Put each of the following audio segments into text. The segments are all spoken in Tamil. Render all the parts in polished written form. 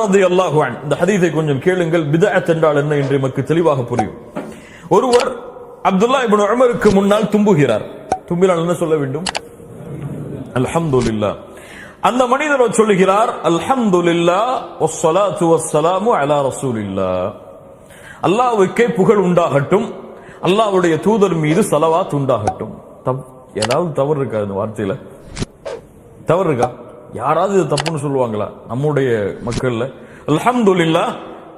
ரலியல்லாஹு அன்ஹு, இந்த ஹதீஸை கொஞ்சம் கேளுங்கள், பித்அத் என்றால் என்ன என்று நமக்கு தெளிவாக புரியும். ஒருவர் அப்துல்லாஹ் இப்னு உமருக்கு முன்னால் தும்புகிறார். தும்பினால் என்ன சொல்ல வேண்டும்? அல்ஹம்துலில்லாஹ். அந்த மனிதர் சொல்லுகிறார், அல்ஹம்துலில்லாஹ் வஸ்ஸலாத்து வஸ்ஸலாமு அலா ரசூலில்லாஹ், அல்லாஹ்வுக்கே புகழ் உண்டாகட்டும், அல்லாஹ்வுடைய தூதர் மீது ஸலவாத் உண்டாகட்டும். ஏதாவது தவறு இருக்கா இந்த வார்த்தையில? தவறு இருக்கா? யாராவது இது தப்புன்னு சொல்லுவாங்களா நம்முடைய மக்கள்ல? அல்ஹம்துலில்லாஹ்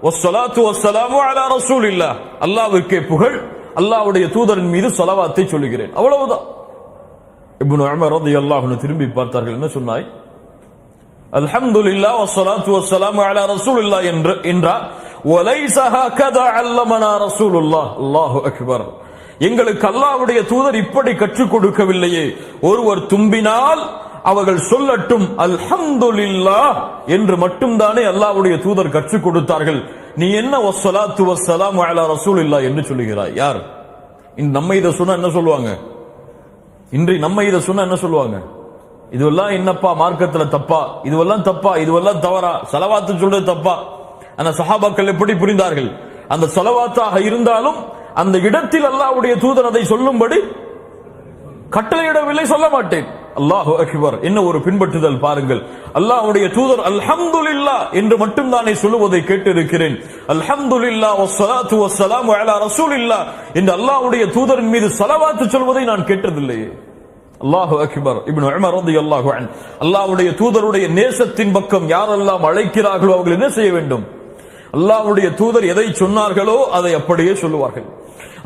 வஸ்ஸலாத்து வஸ்ஸலாமு அலா ரசூலில்லாஹ், அல்லாஹ்வுக்கே புகழ், அல்லாஹ்வுடைய தூதரின் மீது ஸலவாத்தை சொல்லுகிறேன், அவ்வளவுதான். இப்னு உமர் ரலியல்லாஹு அன்ஹு திரும்பி பார்த்தார்கள், என்ன சொன்னாய்? அல்ஹம்துலில்லாஹ் வஸ்ஸலாத்து வஸ்ஸலாமு அலா ரசூலில்லாஹ் என்றா வலைஸ ஹகதா அல்லமனா ரசூலுல்லாஹ். அல்லாஹு அக்பர். எங்களுக்கு அல்லாஹ்வுடைய தூதர் இப்படி கற்றுக் கொடுக்கவில்லையே. ஒருவர் தும்பினால் அவர்கள் சொல்லட்டும் அல்ஹம்துலில்லாஹ் என்று மட்டும்தானே அல்லாஹ்வுடைய தூதர் கற்றுக் கொடுத்தார்கள். நீ என்ன வஸ்ஸலாத்து வஸ்ஸலாமு அலா ரசூலில்லாஹ் என்று சொல்லுகிறாய்? யார் நம்ம இதை சொன்னா என்ன சொல்லுவாங்க? இன்று நம்ம இதை சொன்னா என்ன சொல்லுவாங்க? இதுவெல்லாம் என்னப்பா மார்க்கத்துல தப்பா, இதுவெல்லாம் தப்பா, இதுவெல்லாம் தவறா, ஸலவாத்து சொல்றது தப்பா. ஆனா சஹாபாக்கள் எப்படி புரிந்தார்கள்? அந்த ஸலவாத்தாக இருந்தாலும் அந்த இடத்தில் அல்லாஹ்வுடைய தூதர் அதை சொல்லும்படி கட்டளையிடவில்லை, சொல்ல மாட்டேன். அல்லாஹு அக்பர். என்ன ஒரு பின்பற்றுதல் பாருங்கள். அல்லாஹ்வுடைய தூதர் அல்ஹம்துலில்லாஹ் என்று மட்டும்தானே சொல்லுவதை கேட்டிருக்கிறேன். அல்ஹம்துலில்லாஹ் வஸ்ஸலாத்து வஸ்ஸலாமு அலா ரசூலில்லாஹ் என்று அல்லாஹ்வுடைய தூதரின் மீது ஸலவாத்து சொல்வதை நான் கேட்டதில்லையே. அல்லாஹு அக்பர். இப்னு உமர் ரலியல்லாஹு அன்ஹு, அல்லாஹ்வுடைய தூதருடைய நேசத்தின் பக்கம் யாரெல்லாம் அழைக்கிறார்களோ அவர்கள் என்ன செய்ய வேண்டும்? அல்லாஹ்வுடைய தூதர் எதை சொன்னார்களோ அதை அப்படியே சொல்லுவார்கள்.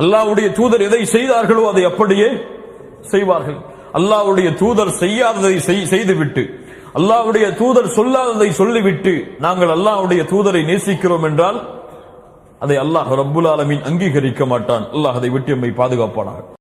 அல்லாஹ்வுடைய தூதர் எதை செய்தார்களோ அதை அப்படியே செய்வார்கள். அல்லாஹ்வுடைய தூதர் செய்யாததை செய்துவிட்டு, அல்லாஹ்வுடைய தூதர் சொல்லாததை சொல்லிவிட்டு நாங்கள் அல்லாஹ்வுடைய தூதரை நேசிக்கிறோம் என்றால் அதை அல்லாஹ் ரப்புல் ஆலமீன் அங்கீகரிக்க மாட்டான். அல்லாஹ் அதை விட்டு நம்மை பாதுகாப்பானாக.